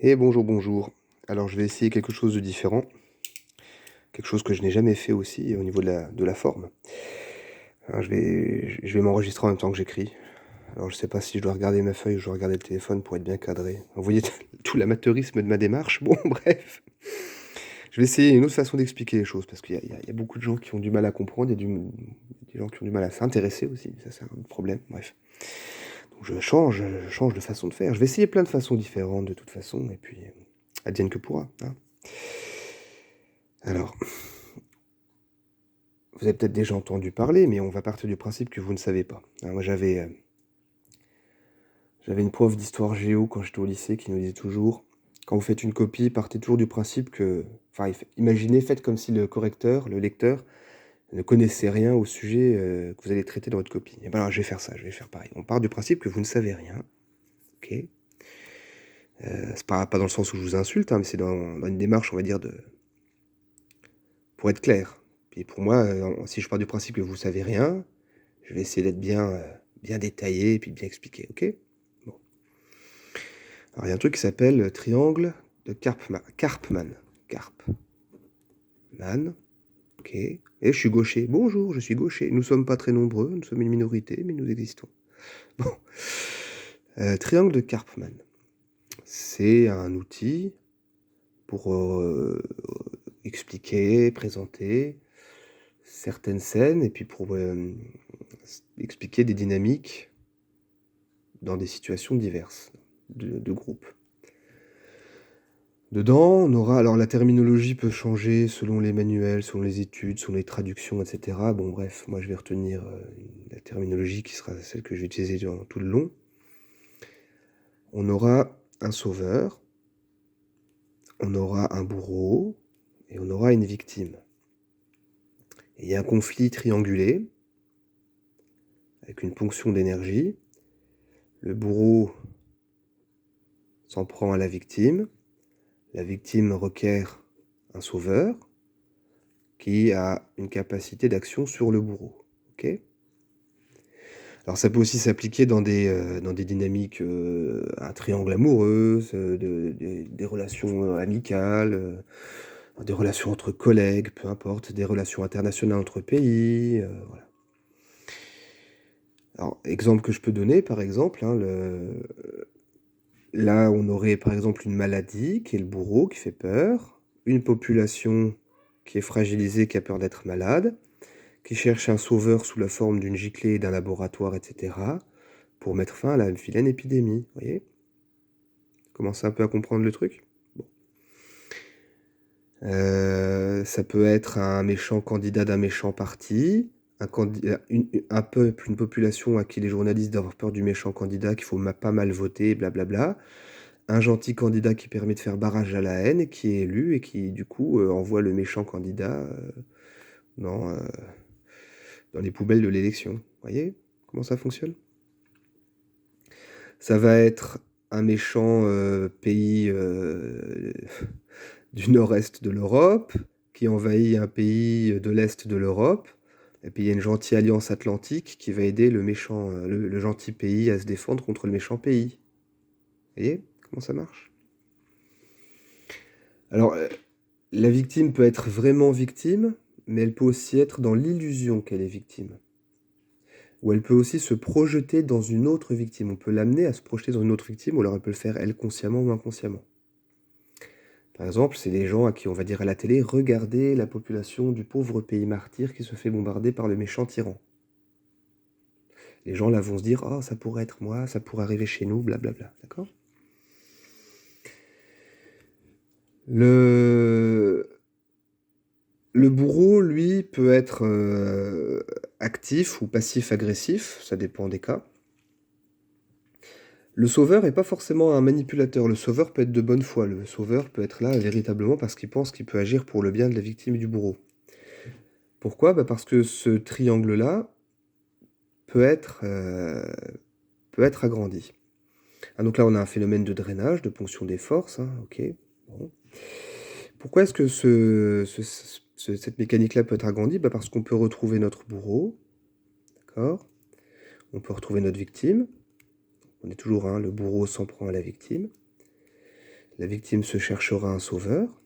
Et bonjour, bonjour. Alors je vais essayer quelque chose de différent, quelque chose que je n'ai jamais fait aussi au niveau de la forme. Alors je vais m'enregistrer en même temps que j'écris. Alors je sais pas si je dois regarder ma feuille ou je dois regarder le téléphone pour être bien cadré. Vous voyez tout l'amateurisme de ma démarche? Bon, bref. Je vais essayer une autre façon d'expliquer les choses parce qu'il y a beaucoup de gens qui ont du mal à comprendre, il y a des gens qui ont du mal à s'intéresser aussi, ça c'est un autre problème, bref. Donc je change de façon de faire. Je vais essayer plein de façons différentes de toute façon et puis advienne que pourra, hein. Alors, vous avez peut-être déjà entendu parler, mais on va partir du principe que vous ne savez pas. Hein, moi, j'avais une prof d'histoire géo quand j'étais au lycée qui nous disait toujours, quand vous faites une copie, partez toujours du principe que, enfin, imaginez, faites comme si le correcteur, le lecteur, ne connaissait rien au sujet que vous allez traiter dans votre copie. Et ben alors, je vais faire ça, je vais faire pareil. On part du principe que vous ne savez rien, ok? C'est pas dans le sens où je vous insulte, hein, mais c'est dans une démarche, on va dire, pour être clair. Puis pour moi, si je pars du principe que vous savez rien, je vais essayer d'être bien détaillé et puis bien expliqué, OK? Bon. Alors il y a un truc qui s'appelle le triangle de Karpman. Karpman, OK. Et je suis gaucher. Bonjour, je suis gaucher. Nous sommes pas très nombreux, nous sommes une minorité, mais nous existons. Bon. Triangle de Karpman. C'est un outil pour expliquer, présenter certaines scènes et puis pour expliquer des dynamiques dans des situations diverses de groupe. Dedans, on aura alors la terminologie peut changer selon les manuels, selon les études, selon les traductions et cetera. Bon bref, moi je vais retenir, la terminologie qui sera celle que je vais utiliser durant tout le long. On aura un sauveur, on aura un bourreau et on aura une victime. Et il y a un conflit triangulé avec une ponction d'énergie. Le bourreau s'en prend à la victime requiert un sauveur qui a une capacité d'action sur le bourreau, OK? Alors ça peut aussi s'appliquer dans des dynamiques, un triangle amoureuse, des relations, amicales, des relations entre collègues, peu importe, des relations internationales entre pays, voilà. Alors exemple que je peux donner par exemple, hein, là on aurait par exemple une maladie qui est le bourreau qui fait peur, une population qui est fragilisée, qui a peur d'être malade, qui cherche un sauveur sous la forme d'une giclée, d'un laboratoire et cetera, pour mettre fin à la vilaine épidémie, vous voyez? Commencez un peu à comprendre le truc? Bon. Ça peut être un méchant candidat d'un méchant parti, un peuple, une population à qui les journalistes doivent avoir peur du méchant candidat, qu'il faut pas mal voter, blablabla. Un gentil candidat qui permet de faire barrage à la haine et qui est élu et qui du coup, envoie le méchant candidat, dans, dans les poubelles de l'élection. Vous voyez comment ça fonctionne? Ça va être un méchant, pays, du nord-est de l'Europe, qui envahit un pays de l'est de l'Europe, et puis il y a une gentille alliance atlantique qui va aider le méchant, le gentil pays à se défendre contre le méchant pays. Vous voyez comment ça marche? Alors, la victime peut être vraiment victime, mais elle peut aussi être dans l'illusion qu'elle est victime. Ou elle peut aussi se projeter dans une autre victime. On peut l'amener à se projeter dans une autre victime, ou alors elle peut le faire elle consciemment ou inconsciemment. Par exemple, c'est des gens à qui on va dire à la télé: «Regardez la population du pauvre pays martyr qui se fait bombarder par le méchant tyran». Les gens là vont se dire: «Oh ça pourrait être moi, ça pourrait arriver chez nous, blablabla», d'accord? Le le bourreau, lui, peut être, actif ou passif-agressif, ça dépend des cas. Le sauveur est pas forcément un manipulateur, le sauveur peut être de bonne foi. Le sauveur peut être là véritablement parce qu'il pense qu'il peut agir pour le bien de la victime et du bourreau. Pourquoi? Bah, parce que ce triangle-là peut être, heu, peut être agrandi. Ah donc là, on a un phénomène de drainage, de ponction des forces, hein, OK, bon. Pourquoi est-ce que cette mécanique-là peut être agrandie? Bah, parce qu'on peut retrouver notre bourreau, d'accord? On peut retrouver notre victime. On est toujours, hein, le bourreau s'en prend à la victime. La victime se cherchera un sauveur.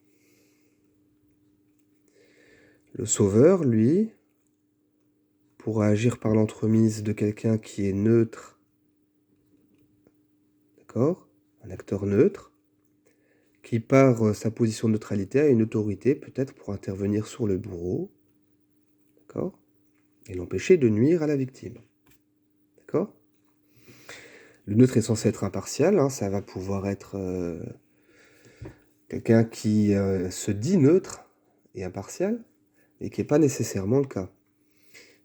Le sauveur, lui, pourra agir par l'entremise de quelqu'un qui est neutre, d'accord? Un acteur neutre, qui par sa position de neutralité a une autorité peut-être pour intervenir sur le bourreau, d'accord? Et l'empêcher de nuire à la victime, d'accord? Le neutre est censé être impartial, hein, ça va pouvoir être quelqu'un qui se dit neutre et impartial, et qui n'est pas nécessairement le cas.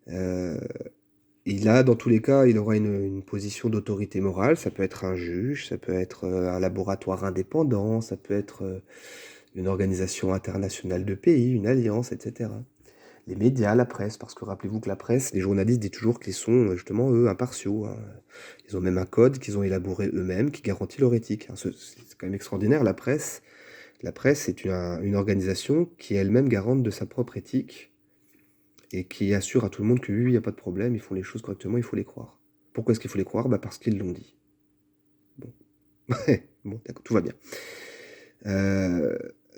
Dans tous les cas, il aura une position d'autorité morale, ça peut être un juge, ça peut être un laboratoire indépendant, ça peut être une organisation internationale de pays, une alliance, etc. Les médias, la presse, parce que rappelez-vous que la presse, les journalistes disent toujours qu'ils sont justement, eux, impartiaux, hein. Ils ont même un code qu'ils ont élaboré eux-mêmes qui garantit leur éthique, hein. C'est quand même extraordinaire, la presse. La presse est une organisation qui est elle-même garante de sa propre éthique et qui assure à tout le monde que oui, il n'y a pas de problème, ils font les choses correctement, il faut les croire. Pourquoi est-ce qu'il faut les croire? Parce qu'ils l'ont dit. Bon, bon, d'accord, tout va bien.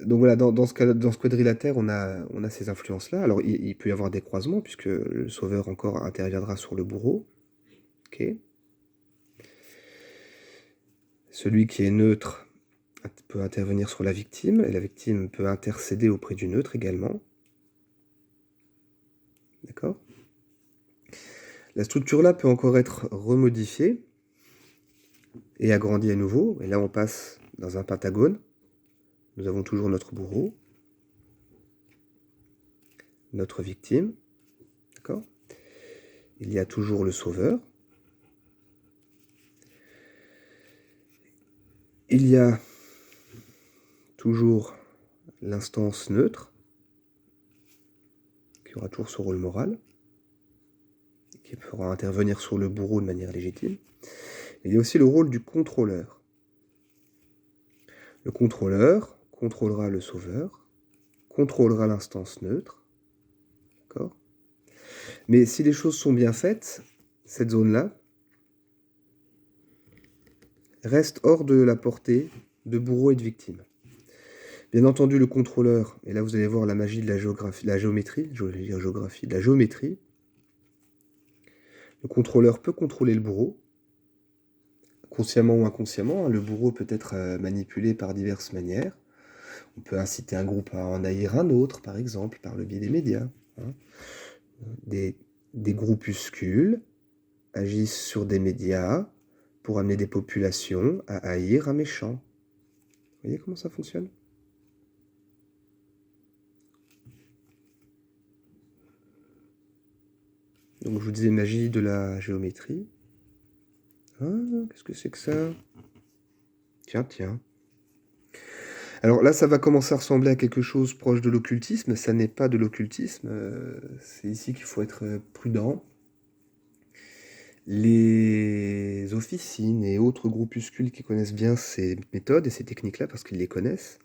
Donc voilà, dans ce quadrilatère, on a ces influences-là. Alors, il peut y avoir des croisements, puisque le sauveur encore interviendra sur le bourreau. Ok. Celui qui est neutre peut intervenir sur la victime, et la victime peut intercéder auprès du neutre également. D'accord? La structure-là peut encore être remodifiée et agrandie à nouveau. Et là, on passe dans un pentagone. Nous avons toujours notre bourreau, notre victime. D'accord? Il y a toujours le sauveur. Il y a toujours l'instance neutre, qui aura toujours son rôle moral, qui pourra intervenir sur le bourreau de manière légitime. Il y a aussi le rôle du contrôleur. Le contrôleur contrôlera le sauveur, contrôlera l'instance neutre, d'accord? Mais si les choses sont bien faites, cette zone-là reste hors de la portée de bourreau et de victime. Bien entendu, le contrôleur, et là vous allez voir la magie de la géométrie, de la géométrie. Le contrôleur peut contrôler le bourreau, consciemment ou inconsciemment. Le bourreau peut être manipulé par diverses manières. On peut inciter un groupe à en haïr un autre, par exemple, par le biais des médias, hein. Des groupuscules agissent sur des médias pour amener des populations à haïr un méchant. Vous voyez comment ça fonctionne? Donc je vous disais magie de la géométrie. Ah, qu'est-ce que c'est que ça? Tiens. Alors là, ça va commencer à ressembler à quelque chose proche de l'occultisme. Ça n'est pas de l'occultisme. C'est ici qu'il faut être prudent. Les officines et autres groupuscules qui connaissent bien ces méthodes et ces techniques-là, parce qu'ils les connaissent,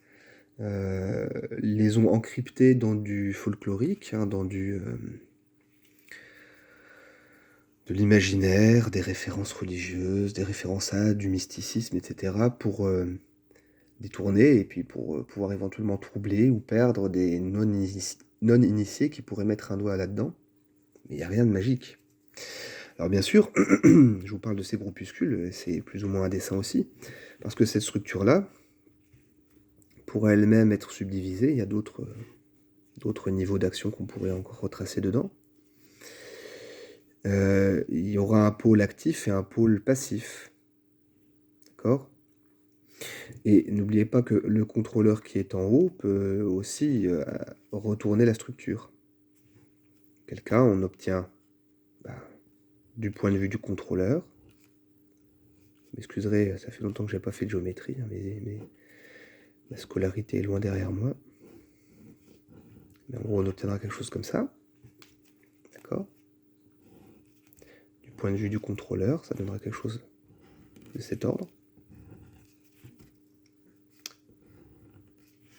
les ont encryptées dans du folklorique, hein, dans de l'imaginaire, des références religieuses, des références à du mysticisme, etc., pour détourner et puis pour pouvoir éventuellement troubler ou perdre des non-initiés qui pourraient mettre un doigt là-dedans. Mais il n'y a rien de magique. Alors bien sûr, je vous parle de ces groupuscules, c'est plus ou moins indécent aussi, parce que cette structure-là pourrait elle-même être subdivisée. Il y a d'autres niveaux d'action qu'on pourrait encore retracer dedans. Il y aura un pôle actif et un pôle passif. D'accord? Et n'oubliez pas que le contrôleur qui est en haut peut aussi retourner la structure. Quel cas on obtient du point de vue du contrôleur. Vous m'excuserez, ça fait longtemps que je n'ai pas fait de géométrie, hein, mais ma scolarité est loin derrière moi. Mais en gros, on obtiendra quelque chose comme ça. D'accord? Du point de vue du contrôleur, ça donnera quelque chose de cet ordre.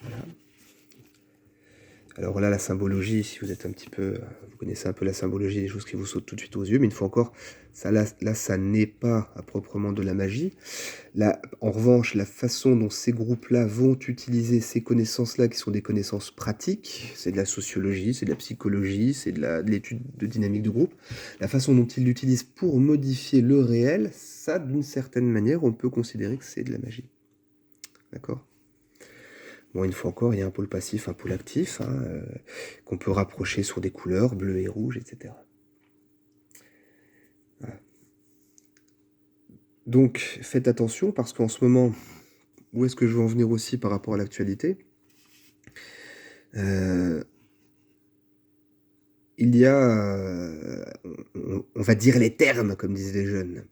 Voilà. Alors là, la symbologie, si vous êtes un petit peu, vous connaissez un peu la symbologie, des choses qui vous sautent tout de suite aux yeux, mais une fois encore, ça là, ça n'est pas à proprement de la magie. Là, en revanche, la façon dont ces groupes-là vont utiliser ces connaissances-là, qui sont des connaissances pratiques, c'est de la sociologie, c'est de la psychologie, c'est de l'étude de dynamique de groupe, la façon dont ils l'utilisent pour modifier le réel, ça, d'une certaine manière, on peut considérer que c'est de la magie. D'accord ? Bon, une fois encore, il y a un pôle passif, un pôle actif, hein, qu'on peut rapprocher sur des couleurs, bleu et rouge, etc. Voilà. Donc, faites attention, parce qu'en ce moment, où est-ce que je veux en venir aussi par rapport à l'actualité ? Il y a, on va dire les termes, comme disent les jeunes.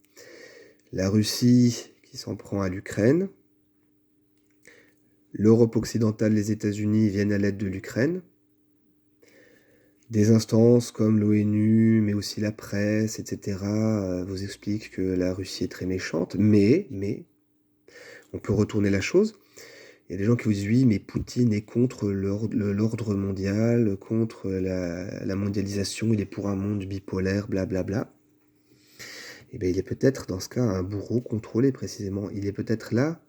La Russie qui s'en prend à l'Ukraine. L'Europe occidentale, les États-Unis viennent à l'aide de l'Ukraine. Des instances comme l'ONU, mais aussi la presse, etc., vous expliquent que la Russie est très méchante, mais, on peut retourner la chose. Il y a des gens qui vous disent, oui, mais Poutine est contre l'ordre mondial, contre la mondialisation, il est pour un monde bipolaire, blablabla. Eh bien, il est peut-être, dans ce cas, un bourreau contrôlé, précisément. Il est peut-être là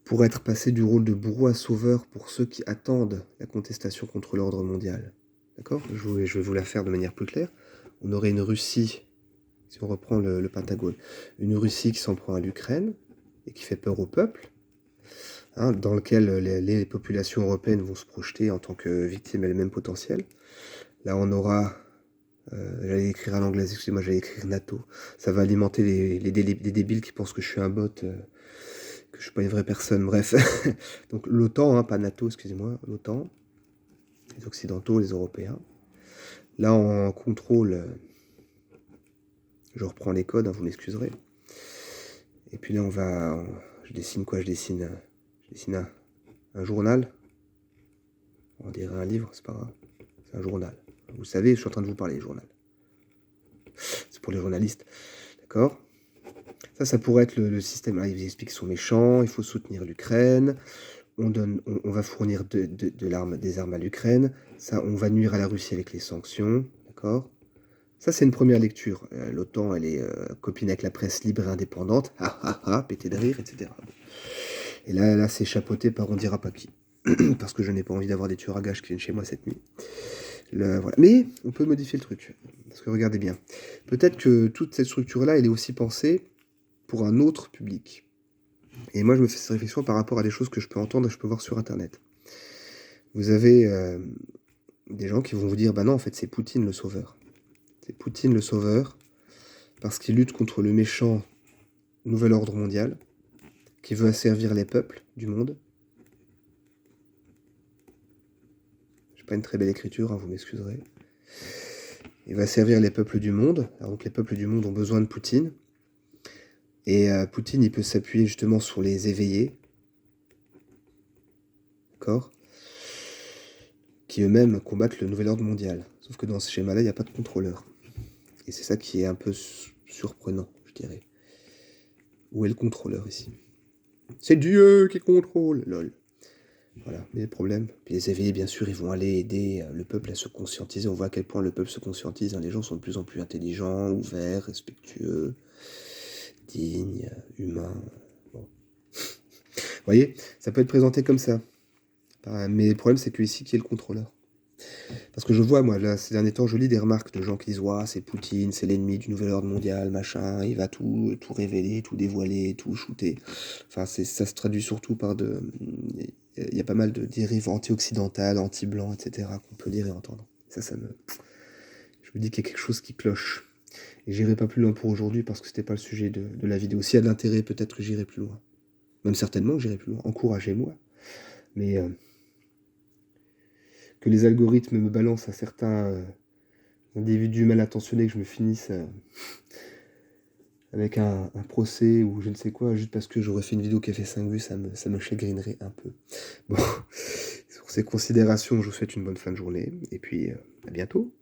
pour être passé du rôle de bourreau à sauveur pour ceux qui attendent la contestation contre l'ordre mondial. D'accord ? Je vais vous la faire de manière plus claire. On aurait une Russie, si on reprend le Pentagone, une Russie qui s'en prend à l'Ukraine et qui fait peur au peuple, hein, dans lequel les populations européennes vont se projeter en tant que victimes elles-mêmes potentielles. Là, on aura, j'allais écrire à l'anglaise, excusez-moi, j'allais écrire NATO. Ça va alimenter les débiles qui pensent que je suis un bot, que je suis pas une vraie personne, bref. Donc l'OTAN, hein, pas NATO, excusez-moi, l'OTAN, les Occidentaux, les Européens. Là, en contrôle, je reprends les codes, hein, vous m'excuserez. Et puis là, je dessine quoi ? Je dessine un journal. On dirait un livre, c'est pas grave. C'est un journal. Vous savez, je suis en train de vous parler, journal. C'est pour les journalistes. D'accord ? Ça pourrait être le système. Là, ils vous expliquent qu'ils sont méchants, il faut soutenir l'Ukraine. On va fournir des armes à l'Ukraine. Ça, on va nuire à la Russie avec les sanctions. D'accord ? Ça, c'est une première lecture. L'OTAN, elle est copine avec la presse libre et indépendante. Ah ah ah, pété de rire, etc. Et là, c'est chapeauté par on dira pas qui. Parce que je n'ai pas envie d'avoir des tueurs à gages qui viennent chez moi cette nuit. Voilà. Mais on peut modifier le truc. Parce que regardez bien. Peut-être que toute cette structure-là, elle est aussi pensée pour un autre public. Et moi, je me fais cette réflexion par rapport à des choses que je peux entendre et que je peux voir sur Internet. Vous avez des gens qui vont vous dire, bah non, en fait, c'est Poutine le sauveur. C'est Poutine le sauveur parce qu'il lutte contre le méchant nouvel ordre mondial qui veut asservir les peuples du monde. J'ai pas une très belle écriture, hein, vous m'excuserez. Il va servir les peuples du monde. Alors donc les peuples du monde ont besoin de Poutine. Et Poutine, il peut s'appuyer justement sur les éveillés. D'accord ? Qui eux-mêmes combattent le nouvel ordre mondial. Sauf que dans ce schéma-là, il n'y a pas de contrôleur. Et c'est ça qui est un peu surprenant, je dirais. Où est le contrôleur ici ? C'est Dieu qui contrôle, lol. Voilà, mais le problème. Puis les éveillés, bien sûr, ils vont aller aider le peuple à se conscientiser. On voit à quel point le peuple se conscientise, hein. Les gens sont de plus en plus intelligents, ouverts, respectueux, dignes, humains. Bon. Vous voyez, ça peut être présenté comme ça. Mais le problème, c'est que ici, qui est le contrôleur ? Parce que je vois, moi, là, ces derniers temps, je lis des remarques de gens qui disent « Ouah, c'est Poutine, c'est l'ennemi du nouvel ordre mondial, machin, il va tout révéler, tout dévoiler, tout shooter. » Enfin, ça se traduit surtout par il y a pas mal de dérives anti-occidentales, anti-blancs, etc. qu'on peut lire et entendre. Je me dis qu'il y a quelque chose qui cloche. Et j'irai pas plus loin pour aujourd'hui parce que c'était pas le sujet de la vidéo. S'il y a de l'intérêt, peut-être que j'irai plus loin. Même certainement que j'irai plus loin. Encouragez-moi. Mais que les algorithmes me balancent à certains individus mal intentionnés, que je me finisse avec un procès ou je ne sais quoi, juste parce que j'aurais fait une vidéo qui a fait 5 vues, ça me chagrinerait un peu. Bon, sur ces considérations, je vous souhaite une bonne fin de journée, et puis à bientôt.